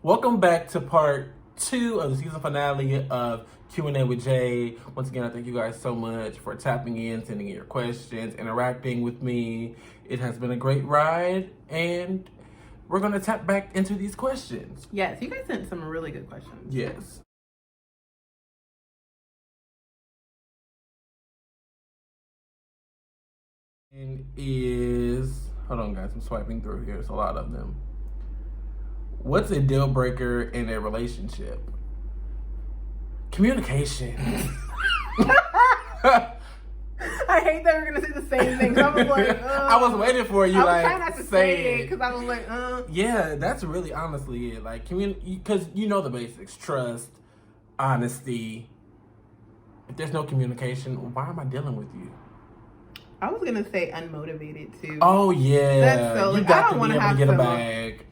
Welcome back to part 2 of the season finale of Q&A with Jay. Once again, I thank you guys so much for tapping in, sending in your questions, interacting with me. It has been a great ride, and we're going to tap back into these questions. Yes, you guys sent some really good questions. Yes. And hold on guys, I'm swiping through here. There's a lot of them. What's a deal breaker in a relationship? Communication. I hate that we're gonna say the same thing. I was like, I was waiting for you. I was trying not to say it because I was like, Yeah, that's really honestly it. Like, because you know the basics: trust, honesty. If there's no communication, why am I dealing with you? I was gonna say unmotivated too. Oh yeah, that's so. You Like, got I don't want to have get to a bag.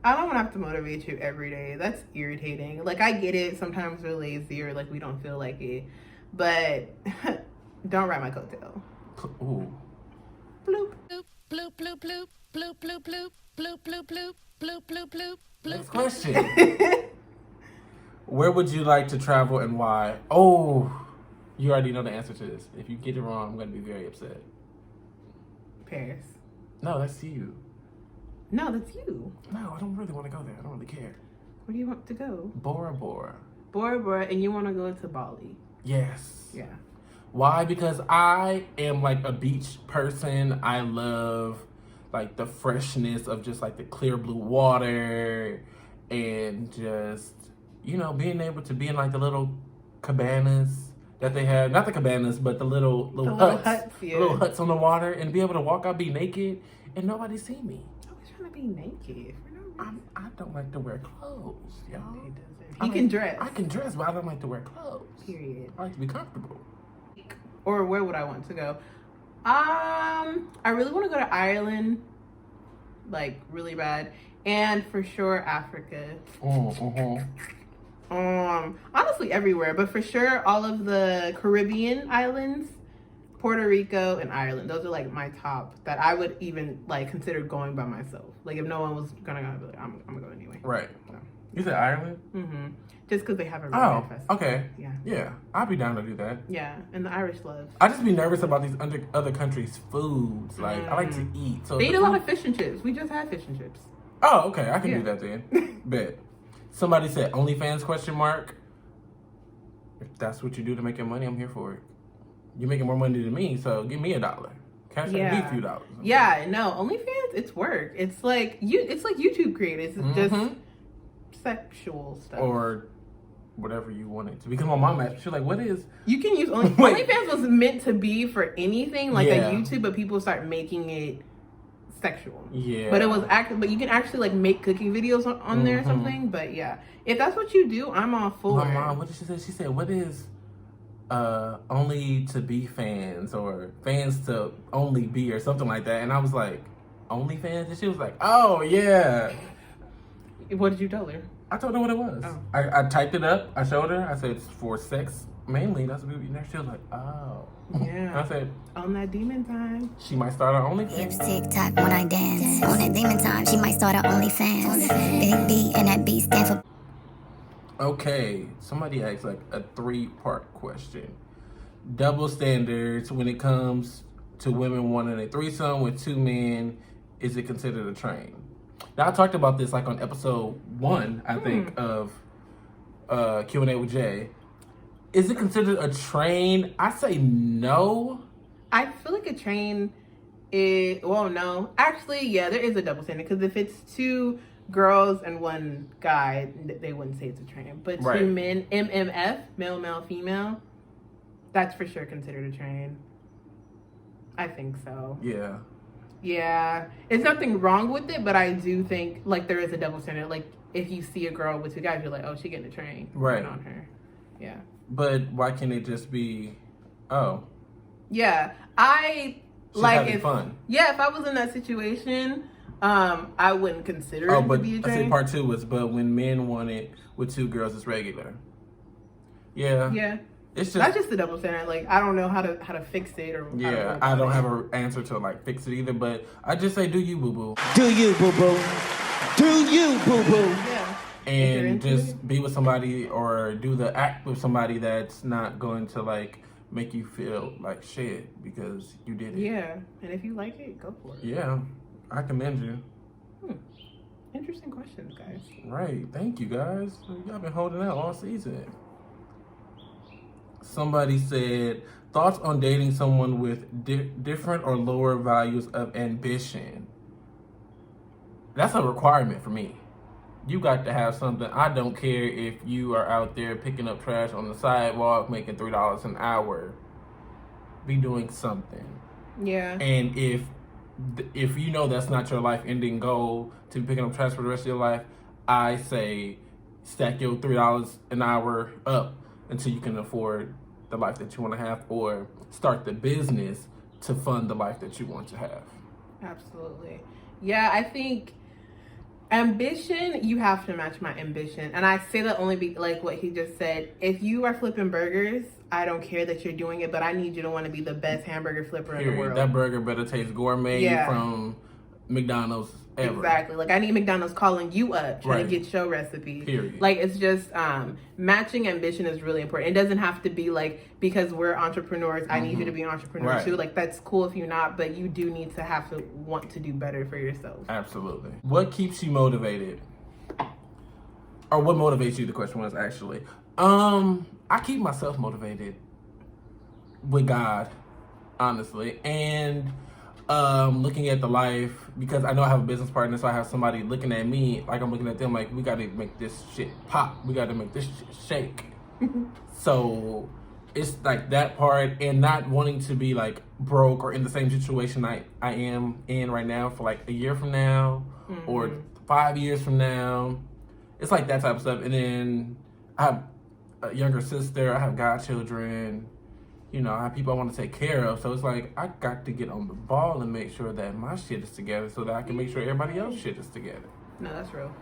I don't want to have to motivate you every day. That's irritating. Like, I get it. Sometimes we're lazy or like we don't feel like it, but don't ride my coattail. Ooh. Bloop. Bloop, bloop, bloop, bloop, bloop, bloop, bloop, bloop, bloop, bloop, bloop, bloop, bloop. Next question. Where would you like to travel and why? Oh, you already know the answer to this. If you get it wrong, I'm going to be very upset. Paris. No, that's you. No, that's you. No, I don't really want to go there. I don't really care. Where do you want to go? Bora Bora. Bora Bora, and you want to go to Bali? Yes. Yeah. Why? Because I am like a beach person. I love like the freshness of just like the clear blue water and just, you know, being able to be in like the little cabanas that they have. Not the cabanas, but the little huts. Yeah. Little huts on the water and be able to walk out, be naked, and nobody see me. I was trying to be naked. I don't like to wear clothes, y'all. He doesn't. He can dress. I can dress, but I don't like to wear clothes. Period. I like to be comfortable. Or where would I want to go? I really want to go to Ireland, like really bad, and for sure Africa. Honestly everywhere, but for sure all of the Caribbean islands, Puerto Rico and Ireland. Those are like my top that I would even like consider going by myself. Like if no one was gonna go, I'd be like, I'm gonna go anyway. Right. So. You said Ireland? Mm-hmm. Just because they have a really good festival. Okay. Yeah. Yeah, I'd be down to do that. Yeah, and the Irish love. I just be nervous about these other countries' foods. Like I like to eat. So they eat a lot of fish and chips. We just had fish and chips. Oh, okay. I can do that then. Bet. Somebody said OnlyFans question mark. If that's what you do to make your money, I'm here for it. You're making more money than me, so give me $1. Cash me a few dollars. Yeah, no, OnlyFans, it's work. It's like YouTube creators. It's just sexual stuff. Or whatever you want it to. Because my mom asked me, she was like, what is... You can use OnlyFans was meant to be for anything, like a YouTube, but people start making it sexual. Yeah. But it was but you can actually like make cooking videos on there or something. But yeah, if that's what you do, I'm all for my it. mom, what did she say? She said, what is only to be fans or fans to only be or something like that? And I was like, OnlyFans? And she was like, oh yeah. What did you tell her? I told her what it was. Oh. I typed it up. I showed her. I said it's for sex mainly. That's what we. She was like, oh. Yeah. I said, on that demon time. she might start her OnlyFans. Hips tick tock when I dance. On that demon time, she might start her OnlyFans. Big B and that B stand for. Okay, somebody asked like a 3-part question. Double standards when it comes to women wanting a threesome with 2 men. Is it considered a train? Now I talked about this like on episode 1, I think, of Q&A with Jay. Is it considered a train? I say no. I feel like a train is, well, no. Actually, yeah, there is a double standard. Because if it's 2 girls and 1 guy, they wouldn't say it's a train. But 2 men, MMF, male, male, female, that's for sure considered a train. I think so. Yeah. Yeah. It's nothing wrong with it, but I do think, like, there is a double standard. Like, if you see a girl with 2 guys, you're like, oh, she getting a train. Right. On her. Yeah. But why can't it just be, oh. Yeah. She's having fun. Yeah, if I was in that situation, I wouldn't consider it to be a train. I say part 2 was, but when men want it with 2 girls, it's regular. Yeah. Yeah. It's just, that's just the double standard. Like, I don't know how to fix it or. Yeah, I don't have an answer to like fix it either. But I just say, do you, boo boo? Do you, boo boo? Do you, boo boo? Yeah. and just be with somebody or do the act with somebody that's not going to like make you feel like shit because you did it. Yeah, and if you like it, go for it. Yeah, I commend you. Interesting questions, guys. Right, thank you guys. Y'all been holding out all season. Somebody said, thoughts on dating someone with different or lower values of ambition. That's a requirement for me. You got to have something. I don't care if you are out there picking up trash on the sidewalk, making $3 an hour. Be doing something. Yeah. And if you know that's not your life-ending goal to be picking up trash for the rest of your life, I say stack your $3 an hour up until you can afford the life that you want to have, or start the business to fund the life that you want to have. Absolutely. Yeah, I think ambition, you have to match my ambition. And I say that only like what he just said. If you are flipping burgers, I don't care that you're doing it, but I need you to want to be the best hamburger flipper in the world. That burger better taste gourmet from McDonald's ever. Exactly. Like, I need McDonald's calling you up trying to get your recipe. Period. Like, it's just matching ambition is really important. It doesn't have to be like, because we're entrepreneurs, I need you to be an entrepreneur too. Like, that's cool if you're not, but you do need to have to want to do better for yourself. Absolutely. What keeps you motivated? Or what motivates you, the question was actually. I keep myself motivated with God, honestly. And looking at the life, because I know I have a business partner, so I have somebody looking at me like I'm looking at them like, we got to make this shit pop. We got to make this shit shake. So it's like that part, and not wanting to be like broke or in the same situation I am in right now for like a year from now or 5 years from now. It's like that type of stuff. And then I have a younger sister, I have godchildren, you know, I have people I want to take care of. So it's like, I got to get on the ball and make sure that my shit is together so that I can make sure everybody else's shit is together. No, that's real.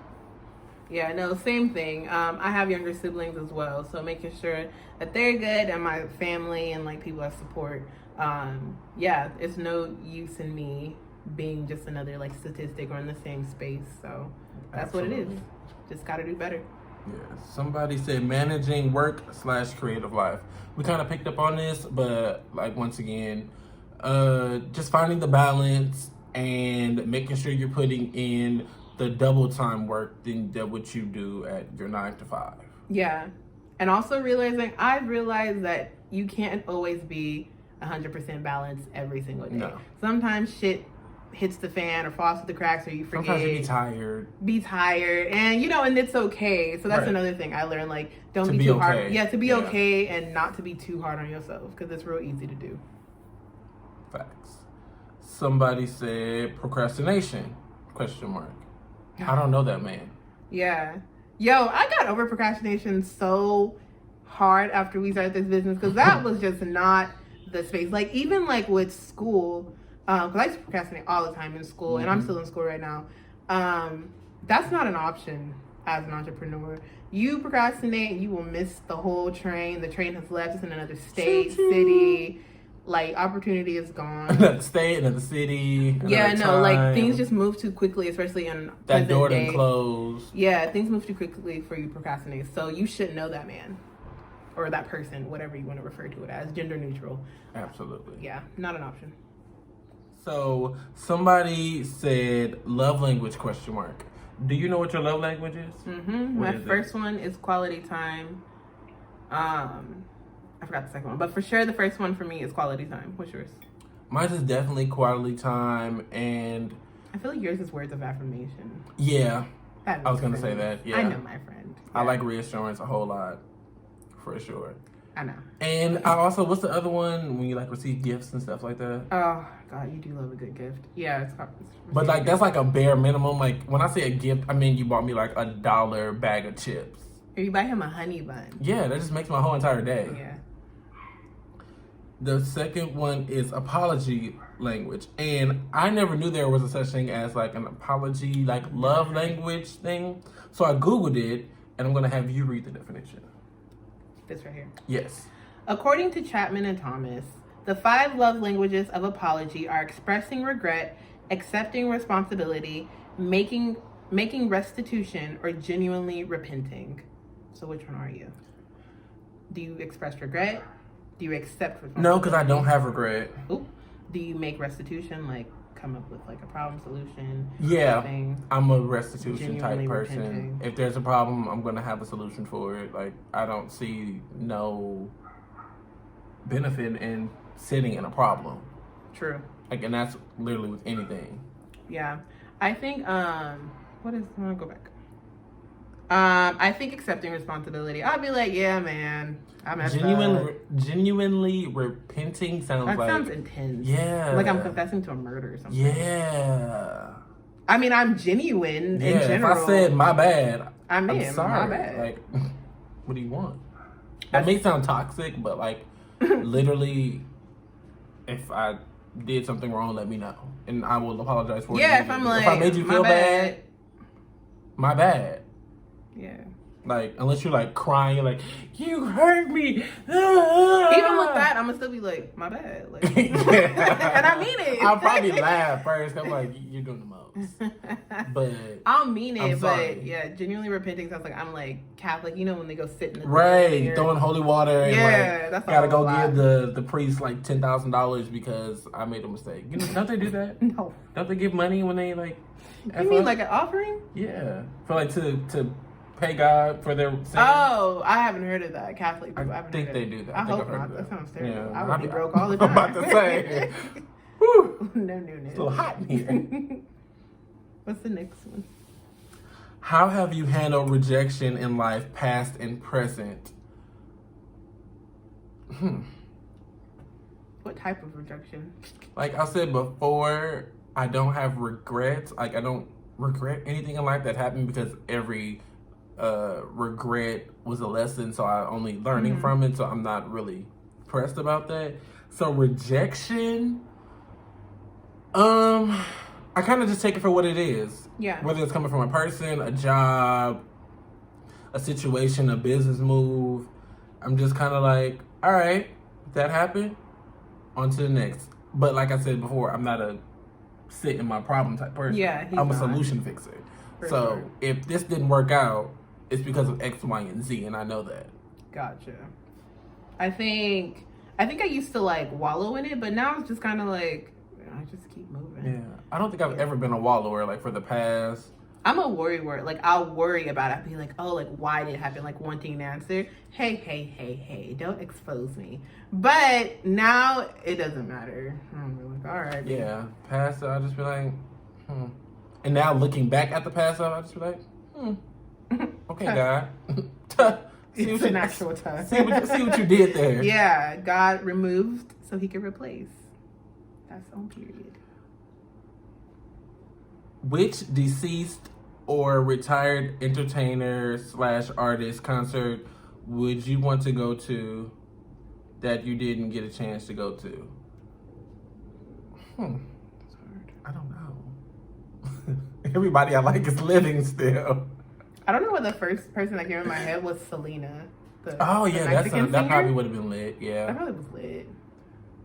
Yeah, no, same thing. I have younger siblings as well, so making sure that they're good and my family and like people I support. Yeah, it's no use in me being just another like statistic or in the same space. So that's Absolutely. what it is. Just got to do better. Yeah, somebody said managing work/creative life. We kind of picked up on this, but like once again, just finding the balance and making sure you're putting in the double time work than that what you do at your 9 to 5. Yeah, and also I've realized that you can't always be 100% balanced every single day. No. Sometimes shit hits the fan or falls through the cracks or you forget. Sometimes you be tired. And you know, and it's okay. So that's another thing I learned, like, don't be too hard. Yeah, to be okay and not to be too hard on yourself, because it's real easy to do. Facts. Somebody said procrastination, ? I don't know that man. Yeah. Yo, I got over procrastination so hard after we started this business, because that was just not the space. Like, even like with school, because I used to procrastinate all the time in school, and I'm still in school right now. That's not an option as an entrepreneur. You procrastinate, you will miss the whole train. The train has left. It's in another state, city. Like, opportunity is gone. Another state, another city. Yeah, another no, time. like, things just move too quickly, especially in that door day. didn't close. Yeah, things move too quickly for you to procrastinate. So you should know that man. Or that person, whatever you want to refer to it as, gender neutral. Absolutely. Yeah, not an option. So somebody said love language ? Do you know what your love language is? My first one is quality time. I forgot the second one, but for sure the first one for me is quality time. What's yours? Mine is definitely quality time, and I feel like yours is words of affirmation. yeah, I was gonna say that. Yeah, I know, my friend. I like reassurance a whole lot, for sure. I know. And I also, what's the other one when you like receive gifts and stuff like that? Oh God, you do love a good gift. Yeah, it's but like that's like a bare minimum. Like when I say a gift, I mean you bought me like $1 bag of chips. Or you buy him a honey bun. Yeah, that just makes my whole entire day. Yeah. The second one is apology language. And I never knew there was a such thing as like an apology, like love language thing. So I Googled it, and I'm going to have you read the definition. This right here. Yes. According to Chapman and Thomas, the 5 love languages of apology are expressing regret, accepting responsibility, making making restitution or genuinely repenting. So which one are you? Do you express regret? Do you accept responsibility? No, because I don't have regret. Ooh. Do you make restitution, like come up with like a problem solution? Yeah, thing? I'm a restitution Genuinely type person. repenting. If there's a problem, I'm gonna have a solution for it. Like, I don't see no benefit in sitting in a problem. True. Like, and that's literally with anything. Yeah. I think I'm gonna go back. I think accepting responsibility. I'll be like, yeah, man, I messed up. Genuinely repenting sounds That like... sounds intense. Yeah. Like I'm confessing to a murder or something. Yeah. I mean, I'm genuine Yeah, in general. if I said my bad, I'm sorry. my bad. Like, what do you want? That may sound toxic, but like, literally, if I did something wrong, let me know, and I will apologize for it. Yeah, if I'm like, if I made you feel bad, my bad. Yeah. Like, unless you're like crying, you're like, you hurt me. Even with that, I'm gonna still be like, my bad. Like, and I mean it. I'll probably laugh first. I'm like, you're doing the most. But I'll mean it, I'm sorry. but yeah, genuinely repenting sounds like I'm like Catholic, you know, when they go sit in the right, throwing holy water. And yeah, like, that's gotta all go a lot. give the priest like $10,000 because I made a mistake. You know, don't they do that? No. Don't they give money when they like? You mean like an offering? Yeah, for like to pay God for their sins. Oh, I haven't heard of that. Catholic people. I think they do that. I I think hope I've heard not. of That sounds that. terrible. Yeah, I would be broke all the time. I'm about to say. Whew, No. it's a little hot in here. What's the next one? How have you handled rejection in life, past and present? What type of rejection? Like I said before, I don't have regrets. Like, I don't regret anything in life that happened because every regret was a lesson, so I'm only learning from it, so I'm not really pressed about that. So rejection, I kind of just take it for what it is. Yeah. Whether it's coming from a person, a job, a situation, a business move, I'm just kind of like, all right, that happened, on to the next. But like I said before, I'm not a sit in my problem type person. Yeah, he's I'm a not. solution fixer. For So sure. if this didn't work out, it's because of X, Y, and Z, and I know that. Gotcha. I think I used to like wallow in it, but now it's just kind of like I just keep moving. Yeah, I don't think I've ever been a wallower like for the past. I'm a worry word. Like I'll worry about it. I'll be like, oh, like why did it happen? Like wanting an answer. Hey, don't expose me. But now it doesn't matter. I'm like, all right. Yeah, past I'll just be like, And now looking back at the past I'll just be like, okay, God. It's an actual time. see what you did there. Yeah, God removed so he could replace. That's on period. Which deceased or retired entertainer / artist concert would you want to go to that you didn't get a chance to go to? That's hard. I don't know. Everybody I like is living still. I don't know what the first person that came in my head was. Selena. Oh yeah, that Mexican singer. probably would have been lit. That Yeah. probably was lit.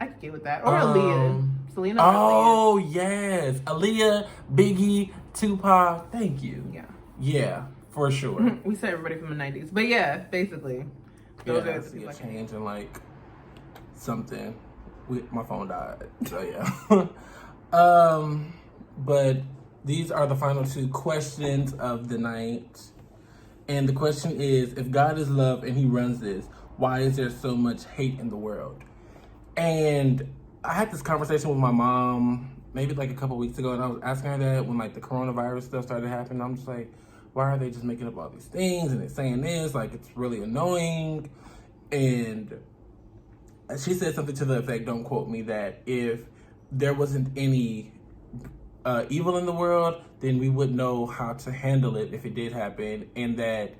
I could get with that. Or Aaliyah. Selena. Or Oh yes, Aaliyah, Biggie, Tupac. Thank you. Aaliyah. Yeah, for sure. We said everybody from the 90s. But yeah, basically. Those Yeah, are I the see people a I can change in like something. My phone died, so yeah. But these are the final two questions of the night, and the question is: if God is love and He runs this, why is there so much hate in the world? And I had this conversation with my mom maybe like a couple weeks ago, and I was asking her that when like the coronavirus stuff started happening. I'm just like, why are they just making up all these things and they're saying this? Like, it's really annoying. And she said something to the effect, don't quote me, that if there wasn't any evil in the world, then we would know how to handle it if it did happen, and that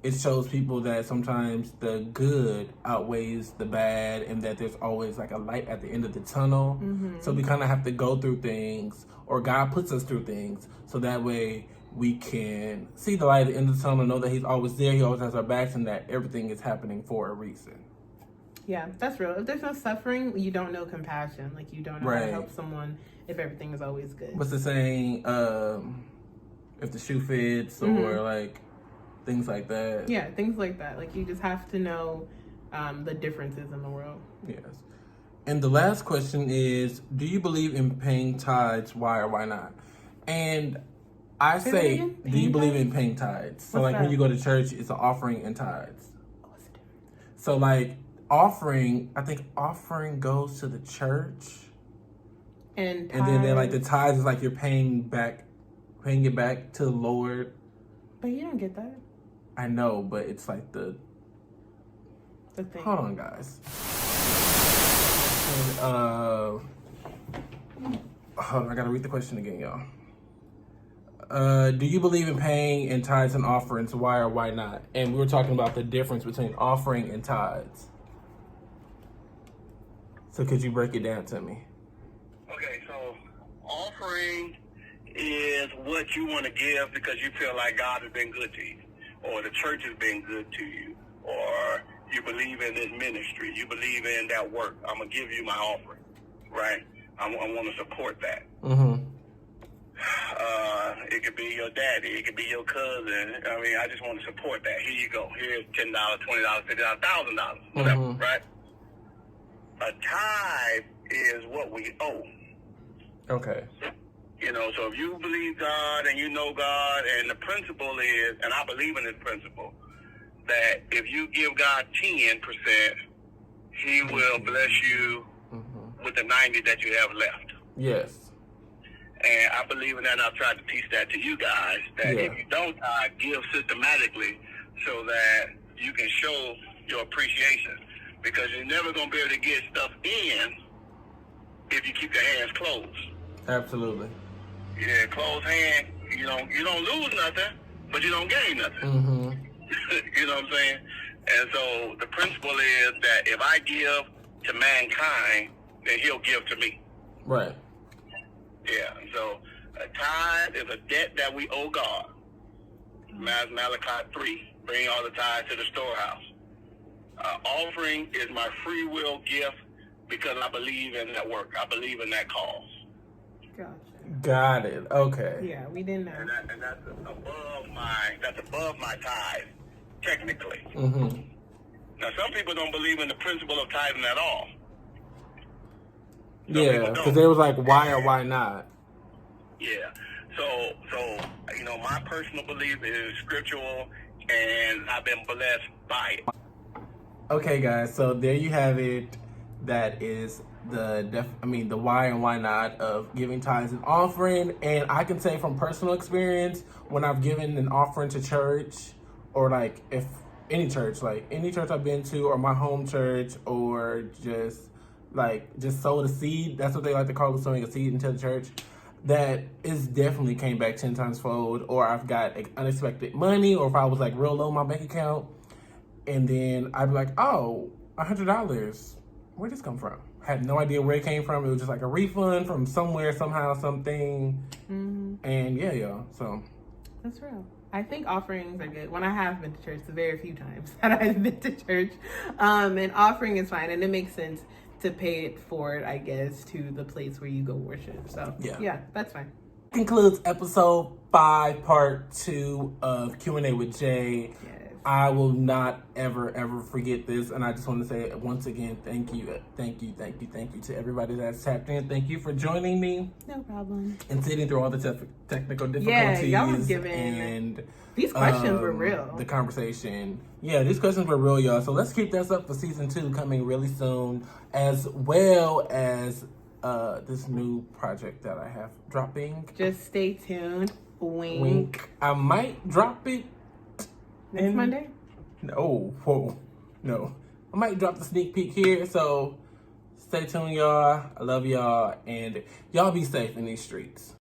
it shows people that sometimes the good outweighs the bad, and that there's always like a light at the end of the tunnel. So we kind of have to go through things, or God puts us through things, so that way we can see the light at the end of the tunnel, know that He's always there, He always has our backs, and that everything is happening for a reason. Yeah, that's real. If there's no suffering, you don't know compassion. Like, you don't know how to help someone if everything is always good. What's the saying? if the shoe fits or like things like that. Yeah, things like that. Like you just have to know the differences in the world. Yes. And the last question is, do you believe in paying tithes? Why or why not? And I say, do you believe in paying tithes? So like when you go to church, it's an offering and tithes. What's the difference? So like offering, I think offering goes to the church. And then like the tithes is like you're paying it back to the Lord. But you don't get that. I know, but it's like the thing. Hold on, guys. Hold on, I gotta read the question again, y'all. Do you believe in paying in tithes and offerings? Why or why not? And we were talking about the difference between offering and tithes. So could you break it down to me? Okay, so offering is what you want to give because you feel like God has been good to you, or the church has been good to you, or you believe in this ministry, you believe in that work. I'm going to give you my offering, right? I want to support that. Mm-hmm. It could be your daddy, it could be your cousin. I mean, I just want to support that. Here you go. Here's $10, $20, $50, $1,000, whatever, right? A tithe is what we owe. Okay. You know, so if you believe God and you know God, and the principle is, and I believe in this principle, that if you give God 10%, He will bless you with the 90 that you have left. Yes. And I believe in that, and I've tried to teach that to you guys, that if you don't give systematically so that you can show your appreciation. Because you're never going to be able to get stuff in if you keep your hands closed. Absolutely. Yeah, closed hand, you don't lose nothing, but you don't gain nothing. Mm-hmm. You know what I'm saying? And so the principle is that if I give to mankind, then He'll give to me. Right. Yeah, and so a tithe is a debt that we owe God. Malachi 3, bring all the tithes to the storehouse. Offering is my free will gift because I believe in that work. I believe in that cause. Gotcha. Got it. Okay. Yeah, we didn't know. And that's above my tithe, technically. Mm-hmm. Now, some people don't believe in the principle of tithing at all. Yeah, because they was like, why or why not? Yeah. So my personal belief is scriptural, and I've been blessed by it. Okay, guys. So there you have it. That is the why and why not of giving tithes and offering. And I can say from personal experience, when I've given an offering to church, or like if any church I've been to, or my home church, or just sow the seed. That's what they like to call it, sowing a seed into the church. That is definitely came back 10 times fold. Or I've got unexpected money, or if I was like real low in my bank account, and then I'd be like, oh, $100. Where'd this come from? Had no idea where it came from. It was just like a refund from somewhere, somehow, something. Mm-hmm. And yeah, y'all. So that's real. I think offerings are good. When I have been to church, the very few times that I've been to church, and offering is fine, and it makes sense to pay it forward, I guess, to the place where you go worship. So yeah, that's fine. Concludes episode 5, part 2 of Q&A with Jay. Yes. I will not ever forget this, and I just want to say once again, thank you to everybody that's tapped in. Thank you for joining me. No problem. And sitting through all the technical difficulties. Yeah, y'all was giving. And these questions were real. The conversation. Yeah, these questions were real, y'all. So let's keep this up for season 2 coming really soon, as well as this new project that I have dropping. Just stay tuned. Wink. I might drop it next Monday? No. I might drop the sneak peek here, so stay tuned, y'all. I love y'all, and y'all be safe in these streets.